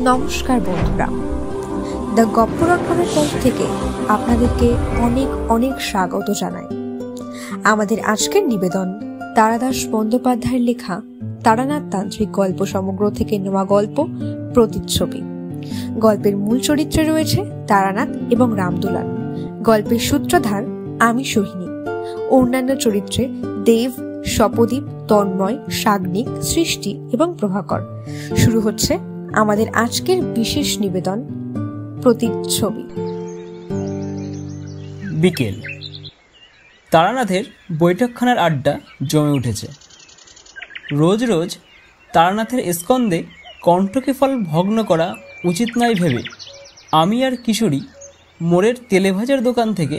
নমস্কার বন্ধুরা, দ্য গপ্পরক্ষণের পক্ষ থেকে আপনাদেরকে অনেক অনেক স্বাগত জানাই। আমাদের আজকের নিবেদন তারাদাস বন্দ্যোপাধ্যায়ের লেখা তারানাথ তান্ত্রিক গল্প সমগ্র থেকে নেওয়া গল্প প্রতিচ্ছবি। গল্পের মূল চরিত্রে রয়েছে তারানাথ এবং রামদুলাল। গল্পের সূত্রধার আমি সোহিনী। অন্যান্য চরিত্রে দেব, স্বপদীপ, তন্ময়, সাগ্নিক, সৃষ্টি এবং প্রভাকর। শুরু হচ্ছে আমাদের আজকের বিশেষ নিবেদন প্রতিচ্ছবি। বিকেল। তারানাথের বৈঠকখানার আড্ডা জমে উঠেছে। রোজ রোজ তারানাথের স্কন্ধে কণ্ঠকেফল ভগ্ন করা উচিত নয় ভেবে আমি আর কিশোরী মোড়ের তেলেভাজার দোকান থেকে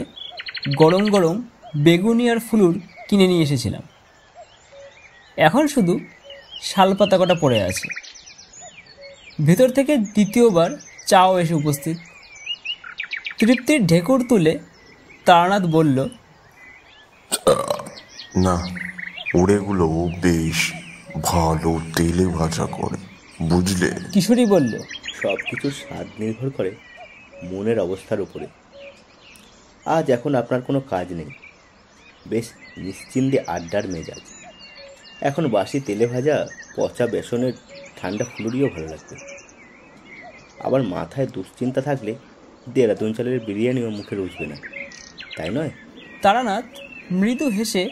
গরম গরম বেগুনি আর ফুলুর কিনে নিয়ে এসেছিলাম। এখন শুধু শালপাতা কটা পড়ে আছে। ভেতর থেকে দ্বিতীয়বার চাও এসে উপস্থিত। তৃপ্তির ঢেকুর তুলে তারানাথ বলল, না, ওরেগুলো বেশ ভালো তেলে ভাজা করে, বুঝলে? কিশোরী বলল, সব কিছুর স্বাদ নির্ভর করে মনের অবস্থার উপরে। আজ এখন আপনার কোনো কাজ নেই, বেশ নিশ্চিন্তে আড্ডার মেজাজ। এখন বাসি তেলে ভাজা পচা বেসনের ঠান্ডা ফুলুরিও ভালো লাগবে। আবার মাথায় দুশ্চিন্তা থাকলে দেরাদুন চালের বিরিয়ানিও মুখে রুচবে না, তাই নয়? তারানাথ মৃদু হেসে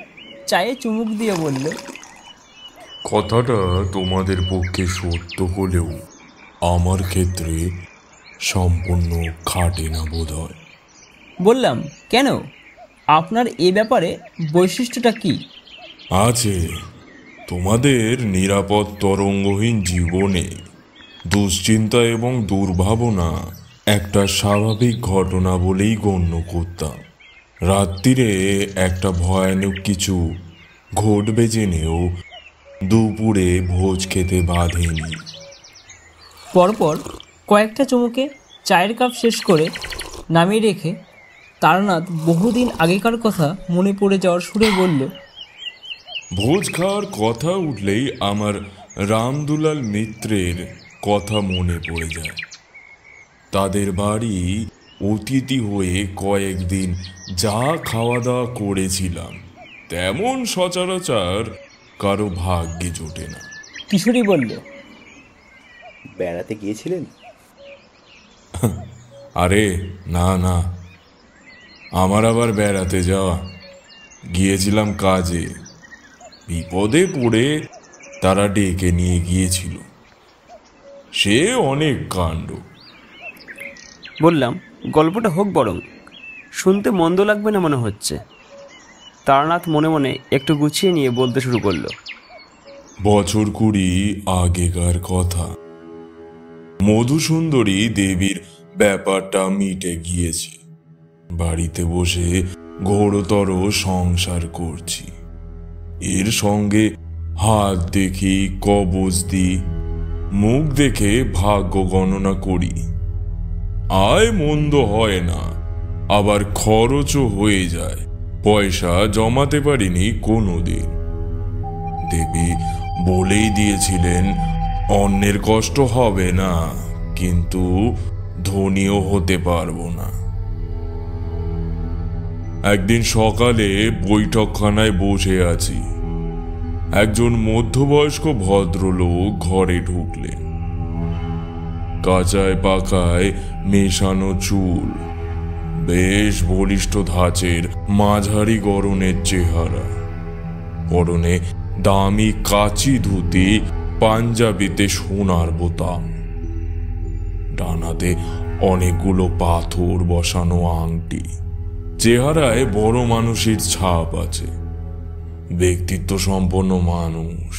চায়ে চুমুক দিয়ে বলল, কথাটা তোমাদের পক্ষে সত্য হলেও আমার ক্ষেত্রে সম্পূর্ণ খাটে না বোধ হয়। বললাম, কেন? আপনার এ ব্যাপারে বৈশিষ্ট্যটা কি আছে? তোমাদের নিরাপদ তরঙ্গহীন জীবনে দুশ্চিন্তা এবং দুর্ভাবনা একটা স্বাভাবিক ঘটনা বলেই গণ্য করতাম। রাত্রিরে একটা ভয়ানক কিছু ঘটবে জেনেও দুপুরে ভোজ খেতে বাঁধেনি। পরপর কয়েকটা চুমুকে চায়ের কাপ শেষ করে নামিয়ে রেখে তারানাথ বহুদিন আগেকার কথা মনে পড়ে যাওয়ার সুরে বলল, ভোজ খাওয়ার কথা উঠলেই আমার রামদুলাল মিত্রের কথা মনে পড়ে যায়। তাদের বাড়ি অতিথি হয়ে কয়েকদিন যা খাওয়া দাওয়া করেছিলাম তেমন সচরাচর কারো ভাগ্যে জোটে না। কিশোরী বলল, বেড়াতে গিয়েছিলেন? আরে না না, আমার আবার বেড়াতে যাওয়া? গিয়েছিলাম কাজে। বিপদে পড়ে তারা ডেকে নিয়ে গিয়েছিল, সে অনেক কাণ্ড। বললাম, গল্পটা হোক বরং, শুনতে মন্দ লাগবে না মনে হচ্ছে। তারানাথ মনে মনে একটু গুছিয়ে নিয়ে বলতে শুরু করলো, বছর 20 আগেকার কথা। মধুসুন্দরী দেবীর ব্যাপারটা মিটে গিয়েছে। বাড়িতে বসে ঘোরতর সংসার করছি। এর সঙ্গে হাত দেখি, কবজ দিই, মুখ দেখে ভাগ্য গণনা করি। আয় মন্দ হয় না, আবার খরচও হয়ে যায়। পয়সা জমাতে পারিনি কোনোদিন। দেবী বলেই দিয়েছিলেন অন্যের কষ্ট হবে না, কিন্তু ধনীও হতে পারবো না। একদিন সকালে বৈঠকখানায় বসে আছি। একজন মধ্যবয়স্ক ভদ্রলোক ঘরে ঢুকলেন। কাঁচায় পাকায় মেশানো চুল, বেশ বলিষ্ঠ ধাঁচের মাঝারি গড়নের চেহারা, পরনে দামি কাচি ধুতি, পাঞ্জাবিতে সোনার বোতাম, ডানাতে অনেকগুলো পাথর বসানো আংটি। চেহারায় বড় মানুষের ছাপ আছে, ব্যক্তিত্ব সম্পন্ন মানুষ।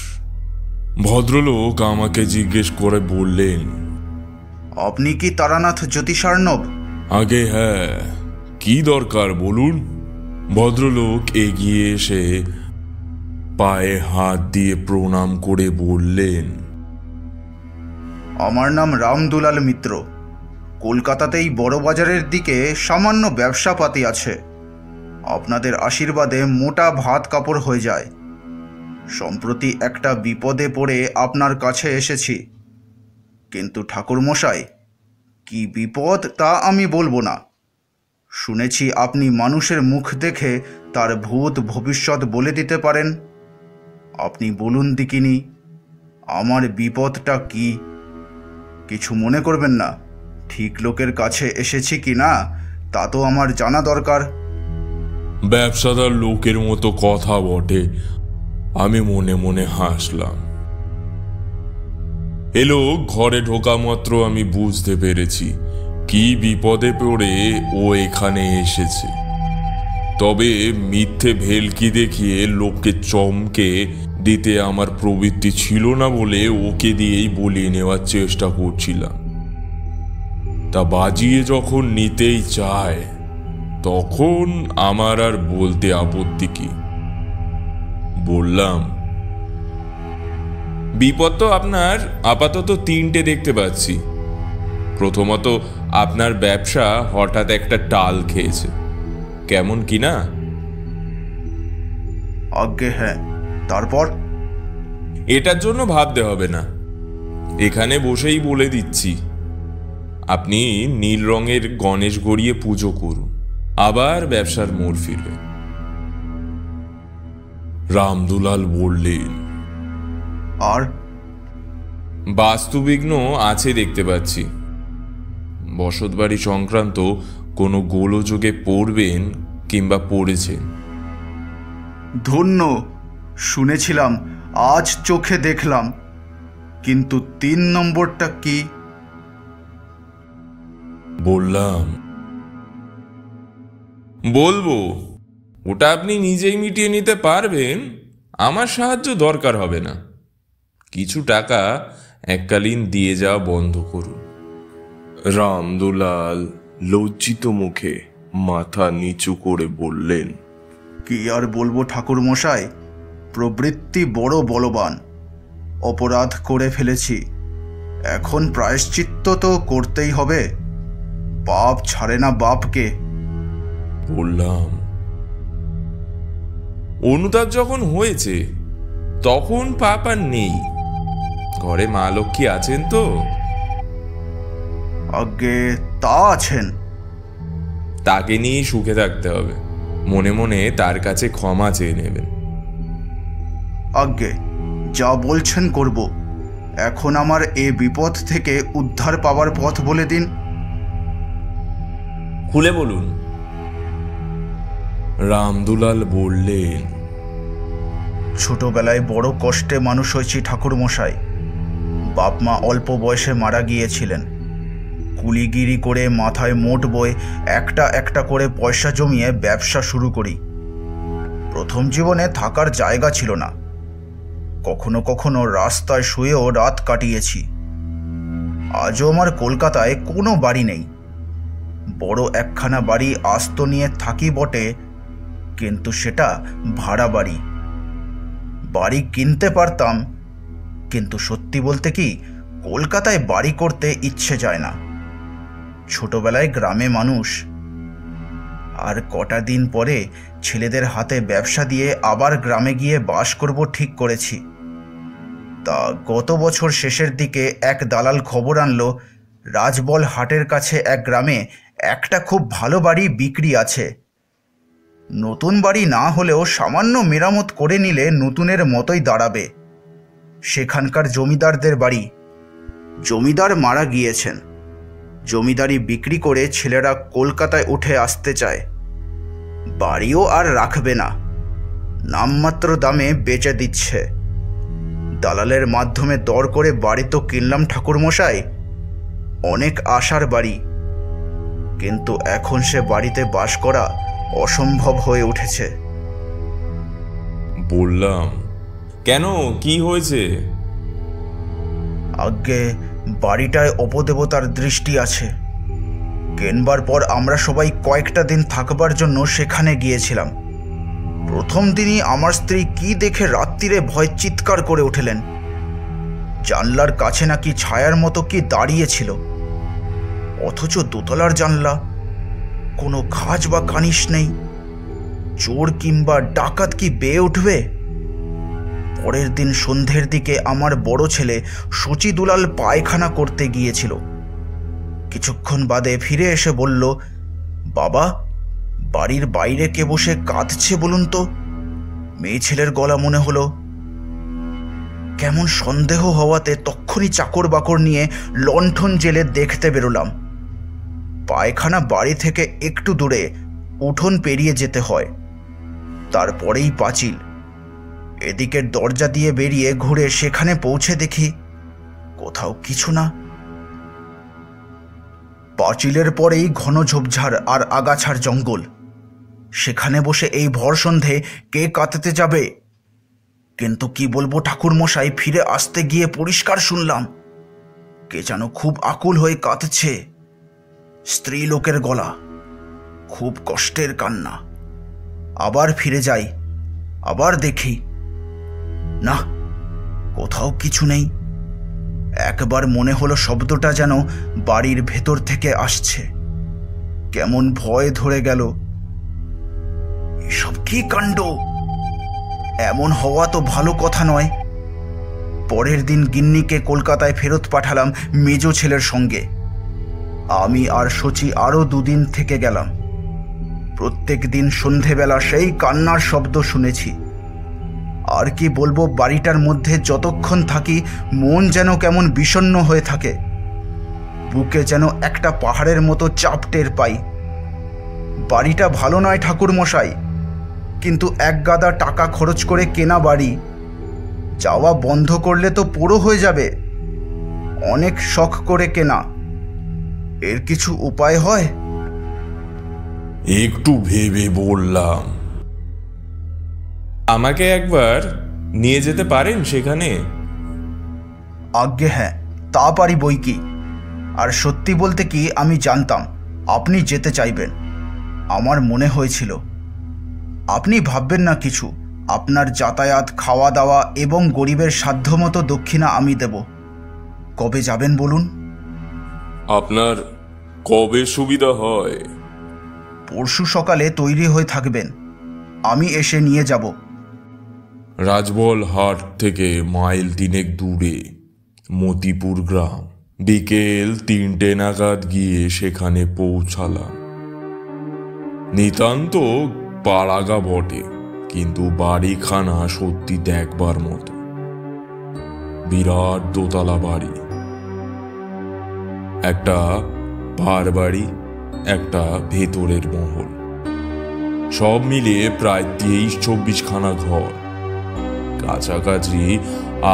ভদ্রলোক আমাকে জিজ্ঞেস করে বললেন, আপনি কি তারানাথ জ্যোতিষার্ণব? আগে হ্যাঁ, কি দরকার বলুন? ভদ্রলোক এগিয়ে এসে পায়ে হাত দিয়ে প্রণাম করে বললেন, আমার নাম রামদুলাল মিত্র। কলকাতাতেই বড় বাজারের দিকে সামান্য ব্যবসাপাতি আছে। আপনাদের আশীর্বাদে মোটা ভাত কাপড় হয়ে যায়। সম্প্রতি একটা বিপদে পড়ে আপনার কাছে এসেছি। কিন্তু ঠাকুরমশাই, কি বিপদ তা আমি বলবো না। শুনেছি আপনি মানুষের মুখ দেখে তার ভূত ভবিষ্যৎ বলে দিতে পারেন। আপনি বলুন দিকিনি, আমার বিপদটা কি? কিছু মনে করবেন না, ঠিক লোকের কাছে এসেছি কি না তা তো আমার জানা দরকার। ব্যবসাদার লোকের মতো কথা বটে, আমি মনে মনে হাসলাম। এলো ঘরে ঢোকা মাত্র আমি বুঝতে পেরেছি কি বিপদে পড়ে ও এখানে এসেছে। তবে মিথ্যে ভেলকি দেখিয়ে লোককে চমকে দিতে আমার প্রবৃত্তি ছিল না বলে ওকে দিয়েই বলিয়ে নেওয়ার চেষ্টা করছিলাম। তা বাজিয়ে যখন নিতেই চায় তখন আমার আর বলতে আপত্তি কি? বললাম, বিপদ তো আপনার আপাতত তিনটে দেখতে পাচ্ছি। প্রথমত, আপনার ব্যবসা হঠাৎ একটা টাল খেয়েছে, কেমন কিনা? আজ্ঞে হ্যাঁ, তারপর? এটার জন্য ভাবতে হবে না, এখানে বসেই বলে দিচ্ছি। আপনি নীল রঙের গণেশ গড়িয়ে পুজো করুন, আবার ব্যবসার মোড় ফিরবে। রামদুলাল বললেন, আর? বাস্তুবিঘ্ন আছে দেখতে পাচ্ছি। বসতবাড়ি সংক্রান্ত কোনো গোলযোগে পড়বেন কিংবা পড়েছেন। ধন্য, শুনেছিলাম, আজ চোখে দেখলাম, কিন্তু 3 নম্বরটা কি? বললাম, বলবো, ওটা আপনি নিজেই মিটিয়ে নিতে পারবেন, আমার সাহায্য দরকার হবে না। কিছু টাকা এককালীন দিয়ে যাওয়া বন্ধ করুন। রামদুলাল লজ্জিত মুখে মাথা নিচু করে বললেন, কি আর বলবো ঠাকুর মশাই, প্রবৃত্তি বড় বলবান। অপরাধ করে ফেলেছি, এখন প্রায়শ্চিত্ত তো করতেই হবে। পাপ ছাড়ে না বাপকে। বললাম, অনুতাপ যখন হয়েছে তখন পাপ আর নেই। ঘরে মা লক্ষ্মী আছেন তো? আজ্ঞে তা আছেন। তাকে নিয়েই সুখে থাকতে হবে, মনে মনে তার কাছে ক্ষমা চেয়ে নেবেন। আজ্ঞে, যা বলছেন করব। এখন আমার এ বিপদ থেকে উদ্ধার পাওয়ার পথ বলে দিন। খুলে বলুন। রামদুলাল বললেন, ছোটবেলায় বড় কষ্টে মানুষ হয়েছি ঠাকুর মশাই। বাপ মা অল্প বয়সে মারা গিয়েছিলেন। কুলিগিরি করে মাথায় মোট বয়ে একটা একটা করে পয়সা জমিয়ে ব্যবসা শুরু করি। প্রথম জীবনে থাকার জায়গা ছিল না, কখনো কখনো রাস্তায় শুয়েও রাত কাটিয়েছি। আজও আমার কলকাতায় কোনো বাড়ি নেই। বড় একখানা বাড়ি আস্ত নিয়ে থাকি বটে, কিন্তু সেটা ভাড়া বাড়ি। বাড়ি কিনতে পারতাম, কিন্তু সত্যি বলতে কি, কলকাতায় বাড়ি করতে ইচ্ছে যায় না। ছোটবেলায় গ্রামে মানুষ, আর কটা দিন পরে ছেলেদের হাতে ব্যবসা দিয়ে আবার গ্রামে গিয়ে বাস করব ঠিক করেছি। তা গত বছর শেষের দিকে এক দালাল খবর আনলো, রাজবল হাটের কাছে এক গ্রামে একটা খুব ভালো বাড়ি বিক্রি আছে। নতুন বাড়ি না হলেও সামান্য মেরামত করে নিলে নতুনের মতোই দাঁড়াবে। সেখানকার জমিদারদের বাড়ি। জমিদার মারা গিয়েছেন। জমিদারি বিক্রি করে ছেলেরা কলকাতায় উঠে আসতে চায়। বাড়িও আর রাখবে না, নামমাত্র দামে বেচে দিচ্ছে। দালালের মাধ্যমে দর করে বাড়ি তো কিনলাম ঠাকুরমশাই, অনেক আশার বাড়ি, কিন্তু এখন সে বাড়িতে বাস করা অসম্ভব হয়ে উঠেছে। বললাম, কেন, কি হয়েছে? আজ্ঞে, বাড়িটায় অপদেবতার দৃষ্টি আছে। কেনবার পর আমরা সবাই কয়েকটা দিন থাকবার জন্য সেখানে গিয়েছিলাম। প্রথম দিনই আমার স্ত্রী কি দেখে রাত্রিরে ভয় চিৎকার করে উঠলেন। জানলার কাছে নাকি ছায়ার মতো কি দাঁড়িয়েছিল, অথচ দোতলার জানলা, কোনো খাঁজ বা কানিশ নেই। চোর কিংবা ডাকাত কি বেয়ে উঠবে? পরের দিন সন্ধ্যের দিকে আমার বড় ছেলে সচি দুলাল পায়খানা করতে গিয়েছিল। কিছুক্ষণ বাদে ফিরে এসে বলল, বাবা, বাড়ির বাইরে কে বসে কাঁদছে বলুন তো? মেয়ে ছেলের গলা মনে হলো। কেমন সন্দেহ হওয়াতে তক্ষুনি চাকর বাকর নিয়ে লণ্ঠন জেলে দেখতে বেরোলাম। পায়খানা বাড়ি থেকে একটু দূরে, উঠোন পেরিয়ে যেতে হয়, তারপরেই পাঁচিল। এদিকের দরজা দিয়ে বেরিয়ে ঘুরে সেখানে পৌঁছে দেখি কোথাও কিছু না। পাঁচিলের পরেই ঘন ঝোপঝাড় আর আগাছার জঙ্গল। সেখানে বসে এই ভর সন্ধে কে কাঁদতে যাবে? কিন্তু কি বলবো ঠাকুর মশাই, ফিরে আসতে গিয়ে পরিষ্কার শুনলাম কে যেন খুব আকুল হয়ে কাঁদছে। স্ত্রী লোকের গলা, খুব কষ্টের কান্না। আবার ফিরে যাই, আবার দেখি না, কোথাও কিছু নেই। একবার মনে হলো শব্দটা যেন বাড়ির ভেতর থেকে আসছে। কেমন ভয় ধরে গেল। এসব কি কাণ্ড? এমন হওয়া তো ভালো কথা নয়। পরের দিন গিন্নিকে কলকাতায় ফেরত পাঠালাম মেজ ছেলের সঙ্গে। আমি আর সচি আরও 2 দিন থেকে গেলাম। প্রত্যেক দিন সন্ধেবেলা সেই কান্নার শব্দ শুনেছি। আর কি বলবো, বাড়িটার মধ্যে যতক্ষণ থাকি মন যেন কেমন বিষণ্ণ হয়ে থাকে। বুকে যেন একটা পাহাড়ের মতো চাপ টের পাই। বাড়িটা ভালো নয় ঠাকুর মশাই, কিন্তু এক গাদা টাকা খরচ করে কেনা বাড়ি। যাওয়া বন্ধ করলে তো পোড়ো হয়ে যাবে। অনেক শখ করে কেনা, এর কিছু উপায় হয়? একটু ভেবে বললাম, আমাকে একবার নিয়ে যেতে পারেন সেখানে? আজ্ঞে হ্যাঁ, তা পারি বই কি। আর সত্যি বলতে কি, আমি জানতাম আপনি যেতে চাইবেন। আমার মনে হয়েছিল। আপনি ভাববেন না কিছু। আপনার যাতায়াত, খাওয়া দাওয়া এবং গরিবের সাধ্যমতো দক্ষিণা আমি দেব। কবে যাবেন বলুন? আপনার কবে সুবিধা হয়? পরশু সকালে তৈরি হয়ে থাকবেন, আমি এসে নিয়ে যাব। রাজবল হাট থেকে মাইল 3 দূরে মতিপুর গ্রাম। বিকেল 3টে নাগাদ গিয়ে সেখানে পৌঁছালাম। নিতান্ত পাড়াগা বটে, কিন্তু বাড়িখানা সত্যি দেখবার মতো। বিরাট দোতলা বাড়ি, একটা ভার বাড়ি, একটা ভেতরের মহল, সব মিলিয়ে প্রায় 23-24 খানা ঘর। কাছাকাছি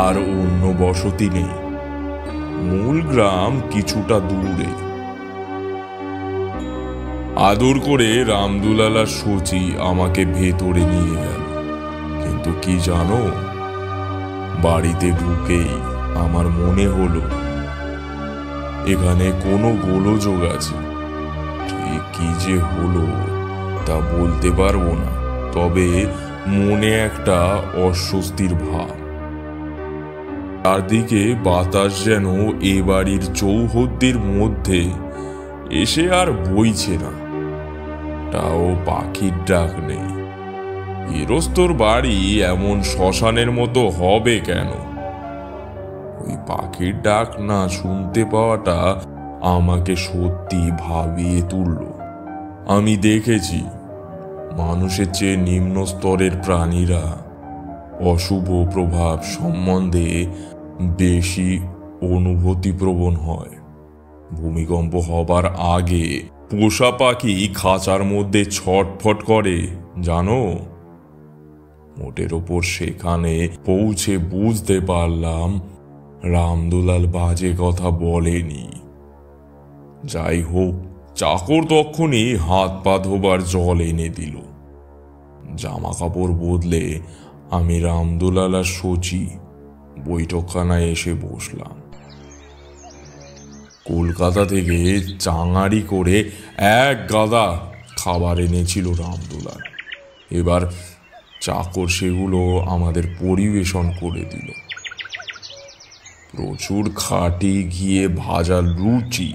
আর অন্য বসতি নেই। মূল গ্রাম কিছুটা দূরে। আদর করে রামদুলাল সচি আমাকে ভেতরে নিয়ে গেল। কিন্তু কি জানো, বাড়িতে ঢুকেই আমার মনে হলো এখানে কোনো গোলযোগ আছে। ঠিক কি যে হলো তা বলতে পারবো না, তবে মনে একটা অস্বস্তির ভাব। চারদিকে বাতাস যেন এ বাড়ির চৌহদ্দির মধ্যে এসে আর বইছে না। তাও পাখির ডাক নেই। গৃহস্থর বাড়ি এমন শ্মশানের মতো হবে কেন? ওই পাখির ডাক না শুনতে পাওয়াটা আমাকে সত্যি ভাবিয়ে তুলল। আমি দেখেছি মানুষের চেয়ে নিম্ন স্তরের প্রাণীরা অশুভ প্রভাব সম্বন্ধে বেশি অনুভূতিপ্রবণ হয়। ভূমিকম্প হবার আগে পোষা পাখি খাঁচার মধ্যে ছটফট করে, জানো? মোটের ওপর সেখানে পৌঁছে বুঝতে পারলাম রামদুলাল বাজে কথা বলেনি। যাই হোক, চাকর তখনই হাত পা ধোবার জল এনে দিল। জামা কাপড় বদলে আমি রামদুলাল আর সচি বৈঠকখানায় এসে বসলাম। কলকাতা থেকে চাঙারি করে 1 গাদা খাবার এনেছিল রামদুলাল। এবার চাকর সেগুলো আমাদের পরিবেশন করে দিল। প্রচুর খাঁটি ঘিয়ে ভাজা লুচি,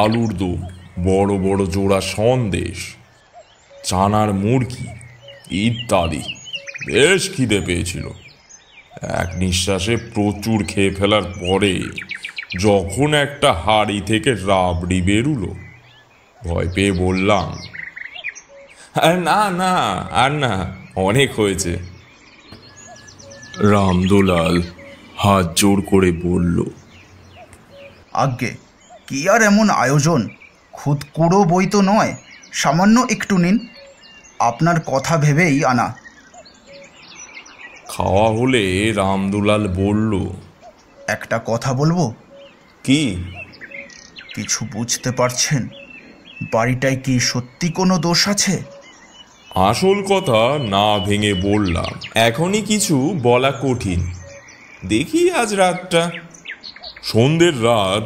আলুর দম, বড় বড় জোড়া সন্দেশ, চানার মুরগি ইত্যাদি। বেশ খিদে পেয়েছিল। এক নিঃশ্বাসে প্রচুর খেয়ে ফেলার পরে যখন একটা হাড়ি থেকে রাবড়ি বেরুলো, ভয় পেয়ে বললাম, আর না না, আর না, অনেক হয়েছে। রামদুলাল হাত জোড় করে বলল, আজ্ঞে, কি আর এমন আয়োজন, খুদ কুড়ো বই তো নয়, সামান্য একটু নিন, আপনার কথা ভেবেই আনা। খাওয়া হলে রামদুলাল বলল, একটা কথা বলবো? কি? কিছু বুঝতে পারছেন? বাড়িটায় কি সত্যি কোনো দোষ আছে? আসল কথা না ভেঙে বললাম, এখনই কিছু বলা কঠিন, দেখি আজ রাতটা। সন্ধ্যের রাত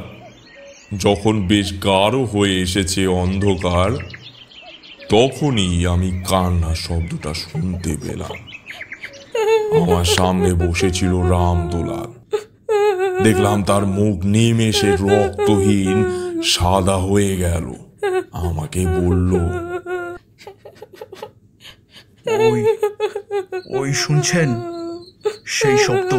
যখন বেশ গাঢ় হয়ে এসেছে অন্ধকার, তখনই আমি কান্নার শব্দটা শুনতে পেলাম। আমার সামনে বসেছিল রামদুলাল। দেখলাম তার মুখ নিমেষে রক্তহীন সাদা হয়ে গেল। আমাকে বলল, ওই ওই শুনছেন সেই শব্দ?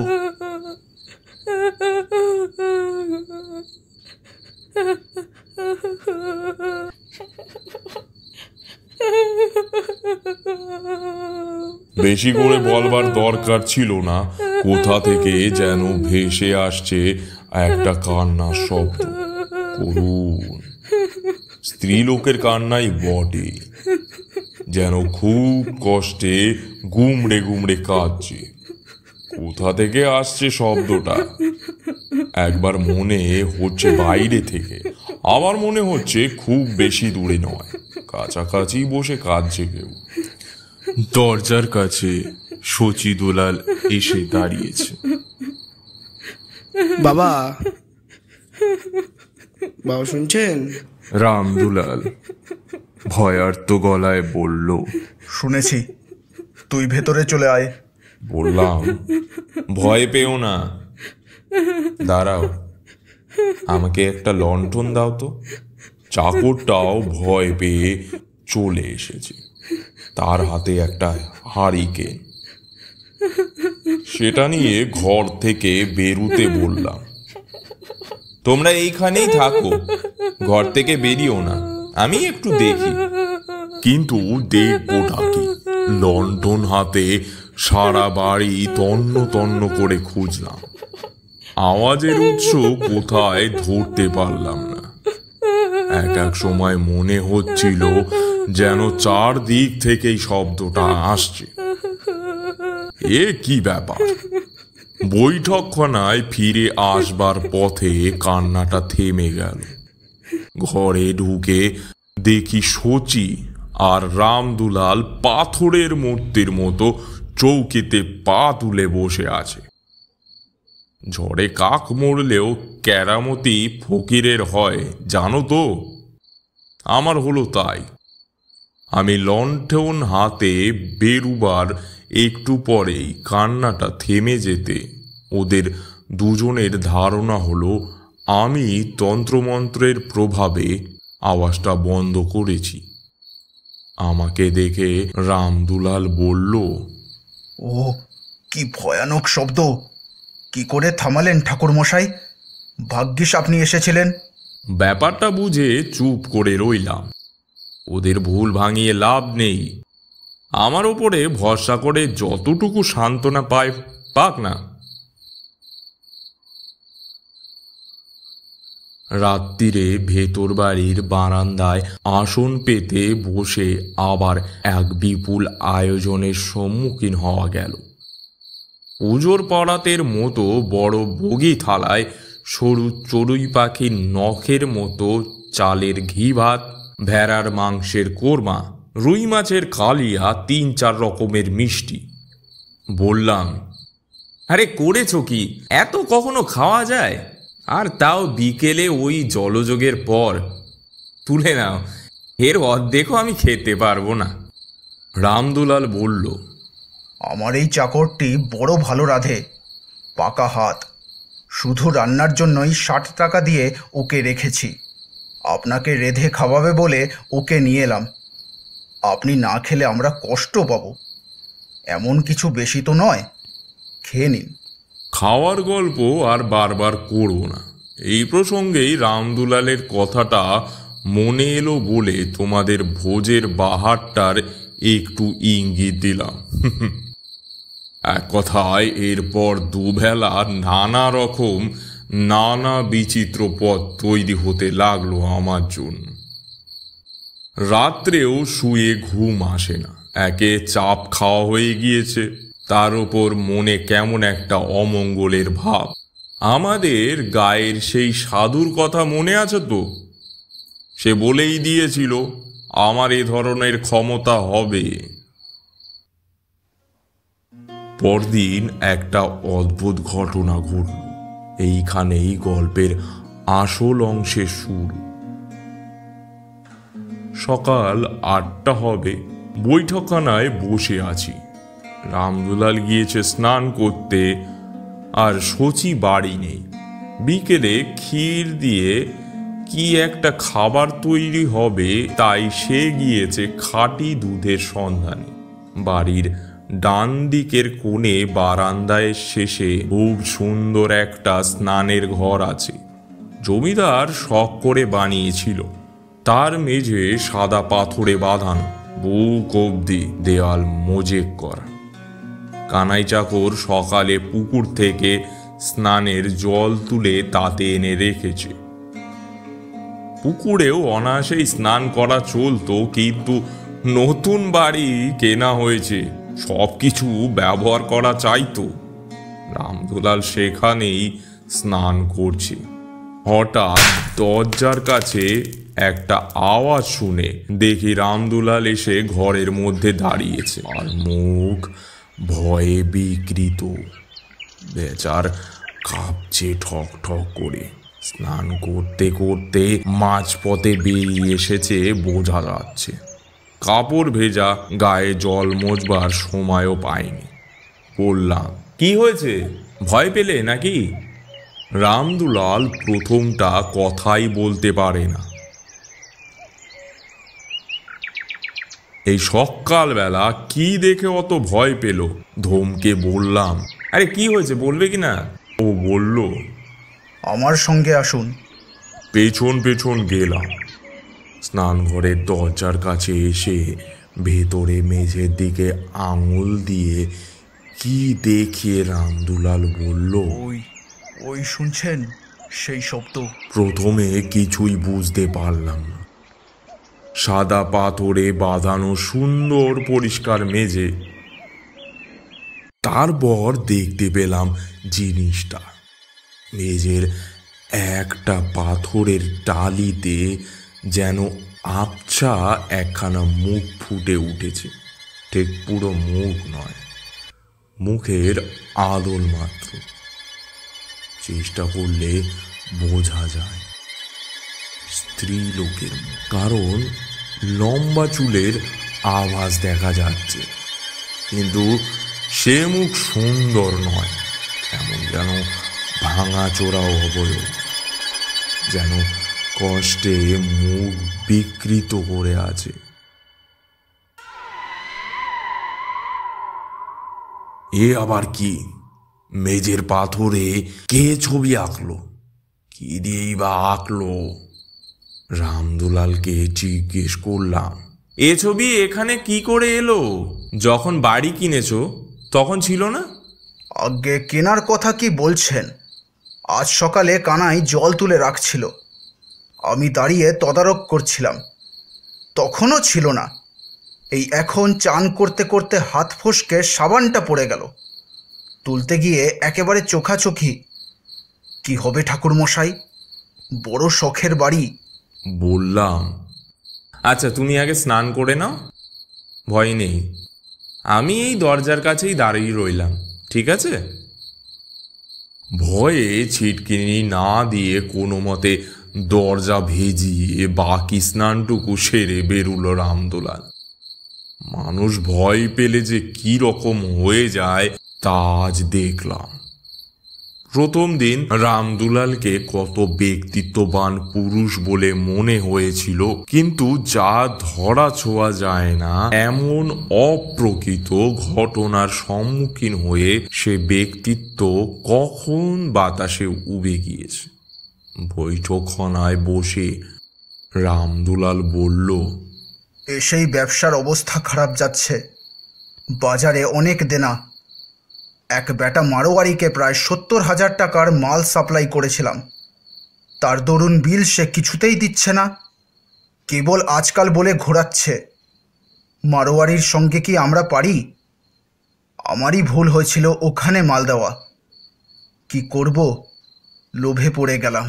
বেশি করে বলবার দরকার ছিল না, কোথা থেকে যেন ভেসে আসছে একটা কান্নার শব্দ, করুণ স্ত্রীলোকের কান্নাই বটে, যেন খুব কষ্টে গুমড়ে গুমড়ে কাঁদছে। কোথা থেকে আসছে শব্দটা একবার মনে হচ্ছে বাইরে থেকে, আবার মনে হচ্ছে খুব বেশি দূরে নয়, কাছাকাছি বসে কাঁদছে কেউ। দরজার কাছে শচী দুলাল এসে দাঁড়িয়েছে। বাবা, বাবা শুনছেন? রামদুলাল ভয়ার্ত গলায় বলল, শুনেছি, তুই ভেতরে চলে আয়। বললাম, ভয় পেও না, দাঁড়াও, আমাকে একটা লণ্ঠন দাও তো। চাকরটাও ভয় পেয়ে চলে এসেছে, তার হাতে একটা হারিকেন। সেটা নিয়ে ঘর থেকে বেরুতে বললাম, তোমরা এইখানেই থাকো, ঘর থেকে বেরিও না, আমি একটু দেখি। কিন্তু দেখবোটা কি, লণ্ঠন হাতে সারা বাড়ি তন্ন তন্ন করে খুঁজলাম, আওয়াজের উৎস কোথায় ধরতে পারলাম না। এক এক সময় মনে হচ্ছিল যেন চারদিক থেকেই শব্দটা আসছে। এ কি ব্যাপার? বৈঠকখানায় ফিরে আসবার পথে কান্নাটা থেমে গেল। ঘরে ঢুকে দেখি শচী আর রামদুলাল পাথরের মূর্তির মতো চৌকিতে পা তুলে বসে আছে। ঝড়ে কাক মরলেও কেরামতি ফকিরের হয়, জানো তো? আমার হলো তাই। আমি লণ্ঠন হাতে বেরুবার একটু পরেই কান্নাটা থেমে যেতে ওদের দুজনের ধারণা হলো আমি তন্ত্রমন্ত্রের প্রভাবে আওয়াজটা বন্ধ করেছি। আমাকে দেখে রামদুলাল বলল, ও কি ভয়ানক শব্দ! কি করে থামালেন ঠাকুরমশাই? ভাগ্যিস আপনি এসেছিলেন। ব্যাপারটা বুঝে চুপ করে রইলাম। ওদের ভুল ভাঙিয়ে লাভ নেই, আমার ওপরে ভরসা করে যতটুকু সান্ত্বনা পায় পাক না। রাত্রিরে ভেতর বাড়ির বারান্দায় আসন পেতে বসে আবার এক বিপুল আয়োজনের সম্মুখীন হওয়া গেল। পুজোর পরাতের মতো বড় বগি থালায় সরু চড়ুই পাখির নখের মতো চালের ঘি ভাত, ভেড়ার মাংসের কোরমা, রুই মাছের কালিয়া, ৩-৪ রকমের মিষ্টি। বললাম, আরে করেছো কি? এত কখনো খাওয়া যায়? আর তাও বিকেলে ওই জলযোগের পর। তুলে নাও, এর অর্ধেকও আমি খেতে পারবো না। রামদুলাল বলল, আমার এই চাকরটি বড় ভালো রাঁধে, পাকা হাত। শুধু রান্নার জন্যই ৬০ টাকা দিয়ে ওকে রেখেছি। আপনাকে রেঁধে খাওয়াবে বলে ওকে নিয়ে এলাম। আপনি না খেলে আমরা কষ্ট পাবো। এমন কিছু বেশি তো নয়, খেয়ে নিন। খাওয়ার গল্প আর বারবার করব না। এই প্রসঙ্গেই রামদুলালের কথাটা মনে এলো বলে তোমাদের ভোজের বাহারটার একটু ইঙ্গিত দিলাম। এক কথায় এরপর দুবেলা নানা রকম নানা বিচিত্র পদ তৈরি হতে লাগলো আমার জন্য। রাত্রেও শুয়ে ঘুম আসে না, একে চাপ খাওয়া হয়ে গিয়েছে, তার উপর মনে কেমন একটা অমঙ্গলের ভাব। আমাদের গায়ের সেই সাধুর কথা মনে আছে তো? সে বলেই দিয়েছিল আমার এ ধরনের ক্ষমতা হবে। পরদিন একটা অদ্ভুত ঘটনা ঘটল। এইখানেই গল্পের আসল অংশের শুরু। সকাল 8টা হবে, বৈঠকখানায় বসে আছি। রামদুলাল গিয়েছে স্নান করতে, আর শচী বাড়ি নেই। বিকেলে ক্ষীর দিয়ে কি একটা খাবার তৈরি হবে, তাই সে গিয়েছে খাঁটি দুধের সন্ধানে। বাড়ির ডান দিকের কোণে বারান্দায় শেষে খুব সুন্দর একটা স্নানের ঘর আছে। জমিদার শখ করে বানিয়েছিল। তার মেঝে সাদা পাথরে বাঁধানো, বুক অবধি দেয়াল মোজেক করা। কানাই চাকর সকালে পুকুর থেকে স্নানের জল তুলে তাতে এনে রেখেছে। পুকুরেও অনায়াসেই স্নান করা চলতো, কিন্তু নতুন বাড়ি কেনা হয়েছে, সবকিছু ব্যবহার করা চাইতো। রামদুলাল সেখানেই স্নান করছে। হঠাৎ দরজার কাছে একটা আওয়াজ শুনে দেখি রামদুলাল এসে ঘরের মধ্যে দাঁড়িয়েছে, আর মুখ ভয়ে বিকৃত। বেচার কাঁপছে ঠক ঠক করে। স্নান করতে করতে মাঝপথে বেরিয়ে এসেছে বোঝা যাচ্ছে। কাপড় ভেজা, গায়ে জল মোছবার সময়ও পায়নি। বললাম, কি হয়েছে, ভয় পেলে নাকি? রামদুলাল প্রথমটা কথাই বলতে পারে না। এই সকালবেলা কি দেখে অত ভয় পেল? ধমকে বললাম, আরে কি হয়েছে বলবে কি না? ও বলল, আমার সঙ্গে আসুন। পেছন পেছন গেলাম। স্নানঘরের দরজার কাছে এসে ভেতরে মেঝের দিকে আঙুল দিয়ে কি দেখিয়ে রামদুলাল বলল, ওই শুনছেন সেই শব্দ? প্রথমে কিছুই বুঝতে পারলাম না। সাদা পাথরে বাঁধানো সুন্দর পরিষ্কার মেঝে, তারপর দেখতে পেলাম জিনিসটা। মেঝের একটা পাথরের টালিতে যেন আবছা একখানা মুখ ফুটে উঠেছে। ঠিক পুরো মুখ নয়, মুখের আদল মাত্র। চেষ্টা করলে বোঝা যায় স্ত্রী লোকের মুখ, কারণ লম্বা চুলের আভাস দেখা যাচ্ছে। কিন্তু সে মুখ সুন্দর নয়, এমন যেন ভাঙাচোরা অবয়ব, যেন কষ্টে মুখ বিকৃত করে আছে। এ আবার কি? মেঝের পাথরে কে ছবি আঁকলো? কি দিয়েই বা আঁকলো? রামদুলালকে জিজ্ঞেস করলাম, এ ছবি এখানে কি করে এলো? যখন বাড়ি কিনেছো তখন ছিল না? আগে কেনার কথা কি বলছেন? আজ সকালে কানাই জল তুলে রাখছিল, আমি দাঁড়িয়ে তদারক করছিলাম, তখনও ছিল না। এই এখন চান করতে করতে হাত ফসকে সাবানটা পড়ে গেল, তুলতে গিয়ে একেবারে চোখাচোখি। কি হবে ঠাকুর মশাই, বড় শখের বাড়ি। বললাম, আচ্ছা তুমি আগে স্নান করে নাও, ভয় নেই, আমি এই দরজার কাছেই দাঁড়িয়ে রইলাম, ঠিক আছে? ভয়ে ছিটকিনি না দিয়ে কোনো মতে দরজা ভেজিয়ে বাকি স্নানটুকু সেরে বেরুলো রামদুলাল। মানুষ ভয় পেলে যে কি রকম হয়ে যায় তা আজ দেখলাম। প্রথম দিন রামদুলালকে কত ব্যক্তিত্ববান পুরুষ বলে মনে হয়েছিল, কিন্তু যা ধরা ছোঁয়া যায় না এমন অপ্রকৃত ঘটনার সম্মুখীন হয়ে সে ব্যক্তিত্ব কখন বাতাসে উবে গিয়েছে। বৈঠকখানায় বসে রামদুলাল বলল, এসেই ব্যবসার অবস্থা খারাপ যাচ্ছে। বাজারে অনেক দেনা। এক বেটা মারোয়ারিকে প্রায় 70,000 টাকার মাল সাপ্লাই করেছিলাম। তার দরুন বিল সে কিছুতেই দিচ্ছে না, কেবল আজকাল বলে ঘোরাচ্ছে। মারোয়ারির সঙ্গে কি আমরা পারি? আমারই ভুল হয়েছিল ওখানে মাল দেওয়া। কি করব, লোভে পড়ে গেলাম।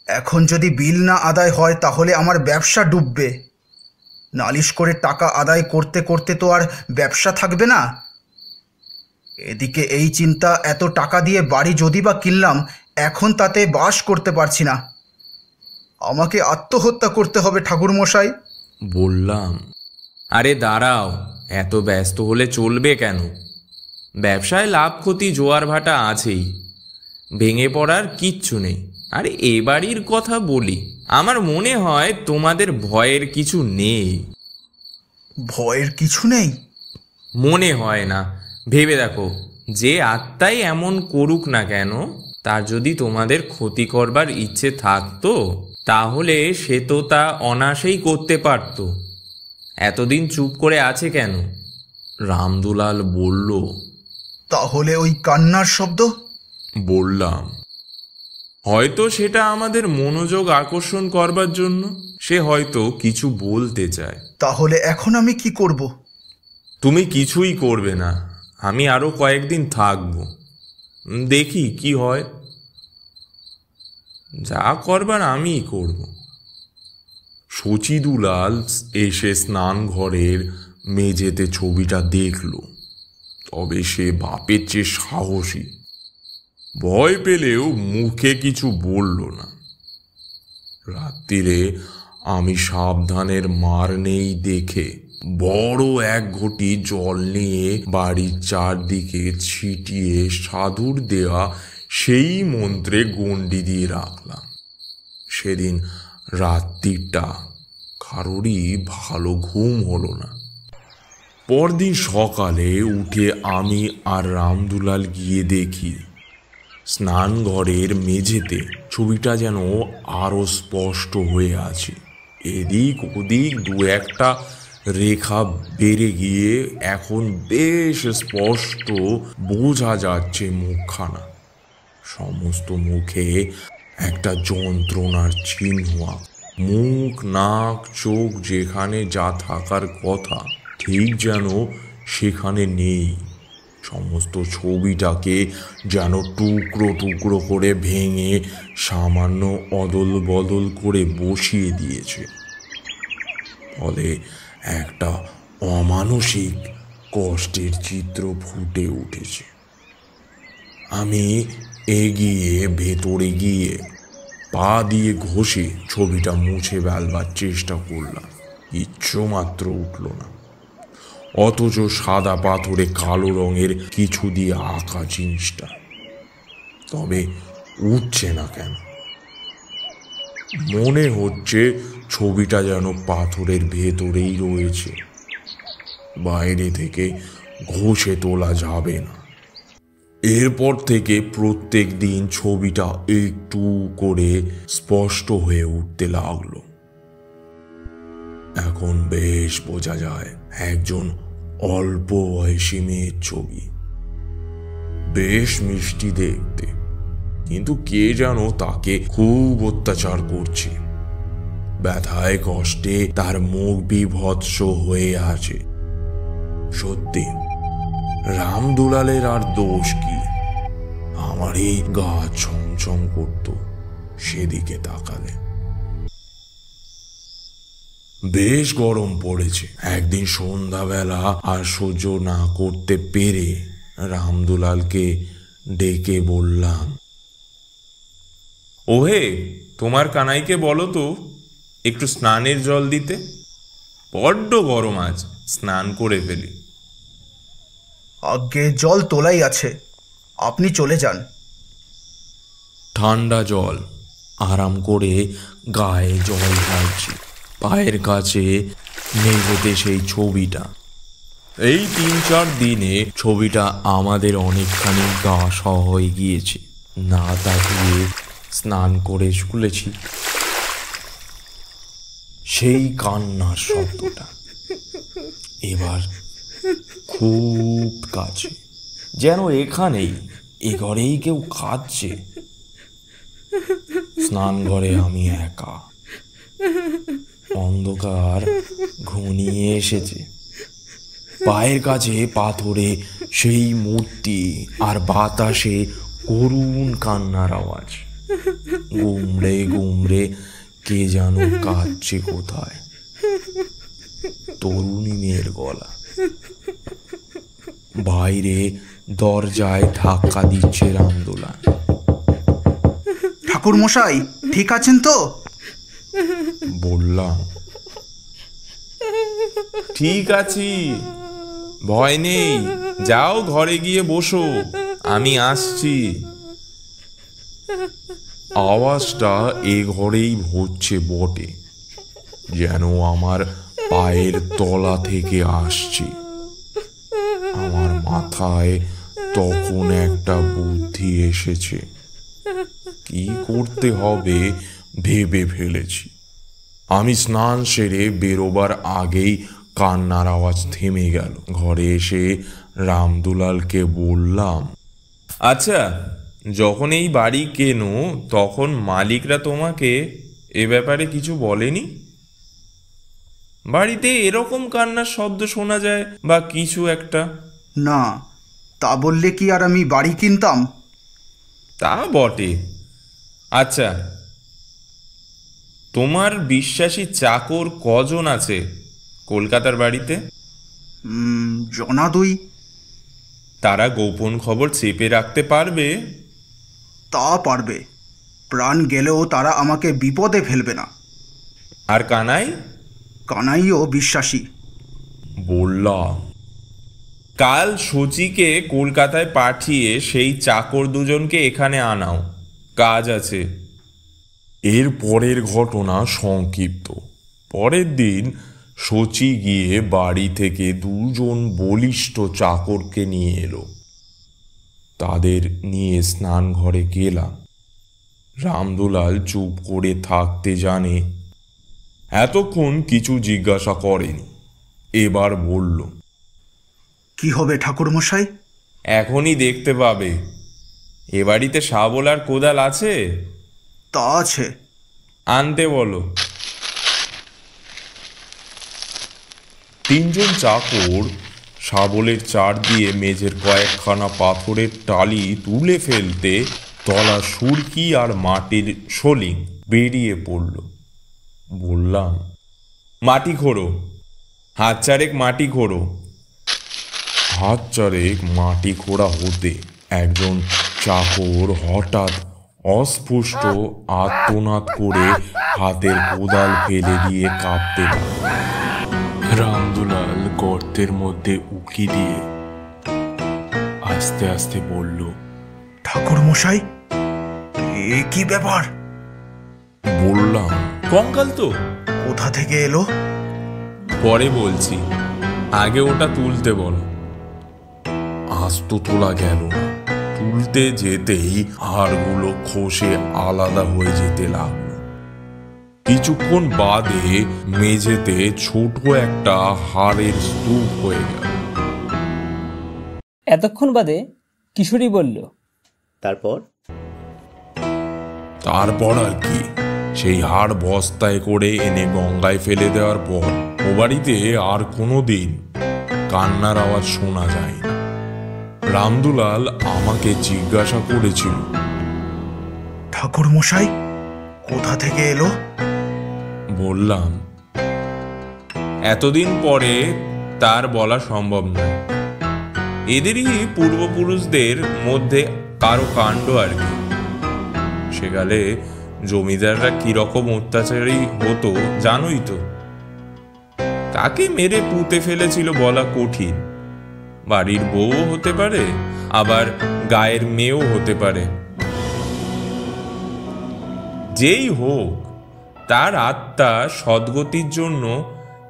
এখন যদি বিল না আদায় হয় তাহলে আমার ব্যবসা ডুববে। নালিশ করে টাকা আদায় করতে করতে তো আর ব্যবসা থাকবে না। এদিকে এই চিন্তা, এত টাকা দিয়ে বাড়ি যদি বা কিনলাম, এখন তাতে বাস করতে পারছি না। আমাকে আত্মহত্যা করতে হবে ঠাকুরমশাই। বললাম, আরে দাঁড়াও, এত ব্যস্ত হলে চলবে কেন? ব্যবসায় লাভ ক্ষতি জোয়ার ভাটা আছেই, ভেঙে পড়ার কিচ্ছু নেই। আরে এ বাড়ির কথা বলি, আমার মনে হয় তোমাদের ভয়ের কিছু নেই। ভয়ের কিছু নেই? মনে হয় না, ভেবে দেখো, যে আত্মাই এমন করুক না কেন, তার যদি তোমাদের ক্ষতি করবার ইচ্ছে থাকতো তাহলে সে তো তা অনায়াসেই করতে পারত। এতদিন চুপ করে আছে কেন? রামদুলাল বলল, তাহলে ওই কান্নার শব্দ? বললাম, হয়তো সেটা আমাদের মনোযোগ আকর্ষণ করবার জন্য। সে হয়তো কিছু বলতে চায়। তাহলে এখন আমি কি করব? তুমি কিছুই করবে না, আমি আরো কয়েকদিন থাকব, দেখি কি হয়। যা করবার আমিই করব। শচীদুলাল এসে স্নান ঘরের মেঝেতে ছবিটা দেখল, তবে সে বাপের চেয়ে সাহসী। ভয় পেলেও মুখে কিছু বলল না। রাত্রিরে আমি সাবধানের মার নেই দেখে বড় এক ঘটি জল নিয়ে বাড়ির চারদিকে ছিটিয়ে সাধুর দেওয়া সেই মন্ত্রে গণ্ডি দিয়ে রাখলাম। সেদিন রাত্রিটা কারোরই ভালো ঘুম হলো না। পরদিন সকালে উঠে আমি আর রামদুলাল গিয়ে দেখি স্নানঘরের মেঝেতে ছবিটা যেন আরো স্পষ্ট হয়ে আছে। এদিক ওদিক দু একটা রেখা বেড়ে গিয়ে এখন বেশ স্পষ্ট বোঝা যাচ্ছে মুখখানা। সমস্ত মুখে একটা যন্ত্রণার চিহ্ন। মুখ, নাক, চোখ যেখানে যা থাকার কথা ঠিক যেন সেখানে নেই। সমস্ত ছবিটাকে যেন টুকরো টুকরো করে ভেঙে সামান্য অদল বদল করে বসিয়ে দিয়েছে। ফলে একটা অমানসিক কষ্টের চিত্র ফুটে উঠেছে। আমি এগিয়ে ভেতরে গিয়ে পা দিয়ে ঘষে ছবিটা মুছে ফেলবার চেষ্টা করলাম, ইচ্ছে মাত্র উঠল না। অথচ সাদা পাথরে কালো রঙের কিছু দিয়ে আঁকা জিনিসটা, তবে উঠছে না কেন? মনে হচ্ছে ছবিটা যেন পাথরের ভেতরেই রয়েছে, বাইরে থেকে ঘষে তোলা যাবে না। এরপর থেকে প্রত্যেক দিন ছবিটা একটু করে স্পষ্ট হয়ে উঠতে লাগলো। এখন বেশ বোঝা যায় একজন অল্প বয়সী মেয়ের ছবি। বেশ মিষ্টি দেখতে, কিন্তু কে যেন তাকে খুব অত্যাচার করছে। ব্যথায় কষ্টে তার মুখ বিভৎস হয়ে আছে। সত্যি রামদুলালের আর দোষ কি? আমারই গা ছমছম করত সেদিকে তাকালে। বেশ গরম পড়েছে। একদিন সন্ধ্যাবেলা আর সহ্য না করতে পেরে রামদুলালকে ডেকে বললাম, ওহে, তোমার কানাইকে বলো তো একটু স্নানের জল দিতে। বড্ড গরম আজ, স্নান করে ফেলি। আগে জল তোলাই আছে, আপনি চলে যান। ঠান্ডা জল, আরাম করে গায়ে জল ঢালছি, পায়ের কাছে মেঝেতে সেই ছবিটা। এই 3-4 দিনে ছবিটা আমাদের অনেকখানি গা সহ হয়ে গিয়েছে। না তাকিয়ে স্নান করে খুলেছি, সেই কান্নার শব্দটা এবার খুব কাছে, যেন এখানেই, এ ঘরেই কেউ কাঁদছে। স্নান ঘরে আমি একা, অন্ধকার ঘনিয়ে এসেছে, পায়ের কাছে পাথরে সেই মূর্তি, আর বাতাসে করুণ কান্নার আওয়াজ। গুমড়ে গুমড়ে কে যেন কাঁদছে কোথায়, তরুণী মেয়ের গলা। বাইরে দরজায় ধাক্কা দিচ্ছে রামদোলাল। ঠাকুর মশাই, ঠিক আছেন তো? বললাম, ঠিক আছি, ভয় নেই, যাও ঘরে গিয়ে বসো, আমি আসছি। আওয়াজটা এ ঘরেই হচ্ছে বটে, যেন আমার পায়ের তলা থেকে আসছে। আমার মাথায় তখন একটা বুদ্ধি এসেছে, কি করতে হবে ভেবে ফেলেছি। আমি স্নান সেরে বেরোবার আগেই কান্নার আওয়াজ থেমে গেল। ঘরে এসে রামদুলালকে বললাম, আচ্ছা, যখন এই বাড়ি কেনো তখন মালিকরা তোমাকে এ ব্যাপারে কিছু বলেনি? বাড়িতে এরকম কান্নার শব্দ শোনা যায় বা কিছু একটা? না, তা বললে কি আর আমি বাড়ি কিনতাম? তা বটে। আচ্ছা, তোমার বিশ্বাসী চাকর কজন আছে কলকাতার বাড়িতে? 2 তারা গোপন খবর চেপে রাখতে পারবে? তা পারবে, প্রাণ গেলেও তারা আমাকে বিপদে ফেলবে না। আর কানাই? কানাইও বিশ্বাসী। বললাম, কাল সচিকে কলকাতায় পাঠিয়ে সেই চাকর দুজনকে এখানে আনাও, কাজ আছে। এর পরের ঘটনা সংক্ষিপ্ত। পরের দিন সচি গিয়ে বাড়ি থেকে 2 বলিষ্ঠ চাকরকে নিয়ে এলো। তাদের নিয়ে স্নান ঘরে গেলাম। রামদুলাল চুপ করে থাকতে জানে, এতক্ষণ কিছু জিজ্ঞাসা করেনি। এবার বলল, কি হবে ঠাকুর মশাই? এখনই দেখতে পাবে। এ বাড়িতে শাবল আর কোদাল আছে? তা আছে। আনতে বলো। 3 চাকর শাবলের চার দিয়ে মেঝের কয়েকখানা পাথরের টালি তুলে ফেলতে তলা সুরকি আর মাটির শলিং বেরিয়ে পড়ল। বললাম, মাটি খোঁড়ো, 4 মাটি খোঁড়ো। 4 মাটি খোঁড়া হতে একজন চাকর হঠাৎ অস্ফুষ্ট আর্তনাদ করে হাতের কোদাল ফেলে দিয়ে কাঁপতে লাগল। রামদুলাল গর্তের মধ্যে উকি দিয়ে আস্তে আস্তে বলল, ঠাকুর মশাই, এ কি ব্যাপার? বললাম, কঙ্কাল তো। কোথা থেকে এলো? পরে বলছি, আগে ওটা তুলতে বলো। আজ তো তোলা গেল না। তুলতে যেতেই হাড়গুলো খসে আলাদা হয়ে যেতে লাগলো। কিছুক্ষণ বাদে মেঝেতে ছোট একটা হাড়ের স্তূপ হয়ে গেল। এতক্ষণ বাদে কিশোরী বলল, তারপর আর কি, সেই হাড় বস্তায় করে এনে গঙ্গায় ফেলে দেওয়ার পর ও বাড়িতে আর কোনো দিন কান্নার আওয়াজ শোনা যায় না। রামদুলাল আমাকে জিজ্ঞাসা করেছিল, ঠাকুর মশাই কোথা থেকে এলো? বললাম, এতদিন পরে তার বলা সম্ভব নয়। এদেরই পূর্বপুরুষদের মধ্যে কারো কাণ্ড আর কি। সেকালে জমিদাররা কিরকম অত্যাচারী হতো জানোই তো। তাকে মেরে পুঁতে ফেলেছিল বলা কঠিন। বাড়ির বউও হতে পারে, আবার গায়ের মেয়েও হতে পারে। যেই হোক, তার আত্মা সদ্গতির জন্য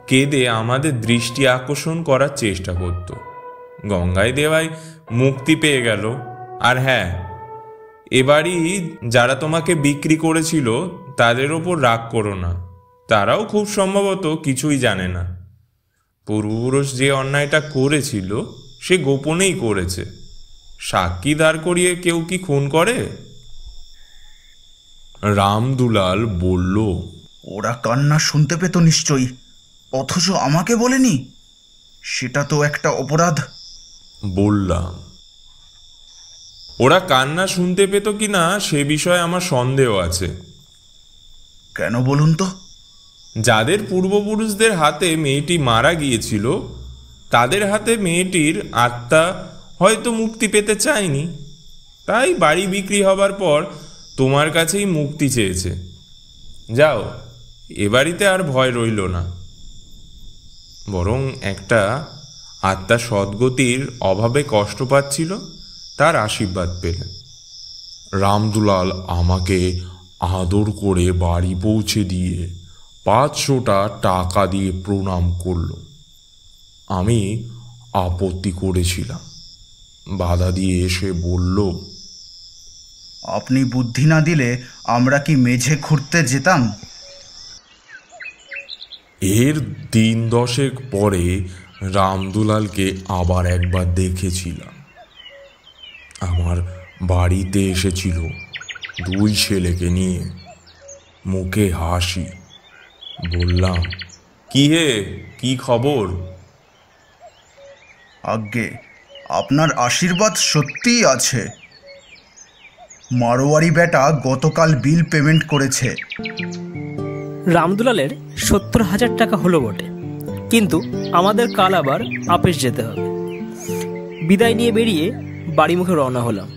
কেঁদে আমাদের দৃষ্টি আকর্ষণ করার চেষ্টা করত। গঙ্গায় দেওয়ায় মুক্তি পেয়ে গেল। আর হ্যাঁ, এবারই যারা তোমাকে বিক্রি করেছিল তাদের ওপর রাগ করো না, তারাও খুব সম্ভবত কিছুই জানে না। পূর্বপুরুষ যে অন্যায়টা করেছিল সে গোপনেই করেছে। সাক্ষী দাঁড় করিয়ে কেউ কি খুন করে? রামদুলাল বলল, ওরা কান্না শুনতে পেত নিশ্চয়ই, অথচ আমাকে বলেনি। সেটা তো একটা অপরাধ। বললাম, ওরা কান্না শুনতে পেত কিনা সে বিষয়ে আমার সন্দেহ আছে। কেন বলুন তো? যাদের পূর্বপুরুষদের হাতে মেয়েটি মারা গিয়েছিল তাদের হাতে মেয়েটির আত্মা হয়তো মুক্তি পেতে চায়নি, তাই বাড়ি বিক্রি হবার পর তোমার কাছেই মুক্তি চেয়েছে। যাও, এ বাড়িতে আর ভয় রইল না। বরং একটা আত্মা সদ্গতির অভাবে কষ্ট পাচ্ছিল, তার আশীর্বাদ পেলেন। রামদুলাল আমাকে আদর করে বাড়ি পৌঁছে দিয়ে 500টা টাকা দিয়ে প্রণাম করল। আমি আপত্তি করেছিলাম, বাধা দিয়ে এসে বলল, আপনি বুদ্ধি না দিলে আমরা কি মেঝে খুঁড়তে যেতাম? এর দিন 10 পরে রামদুলালকে আবার একবার দেখেছিলাম। আমার বাড়িতে এসেছিল 2 ছেলেকে নিয়ে, মুখে হাসি। বললাম, কি হে, কি খবর? আজ্ঞে, আপনার আশীর্বাদ সত্যিই আছে। মারোয়ারি বেটা গতকাল বিল পেমেন্ট করেছে। রামদুলালের 70,000 টাকা হলো বটে, কিন্তু আমাদের কাল আবার আপিস যেতে হবে। বিদায় নিয়ে বেরিয়ে বাড়ি মুখে রওনা হলাম।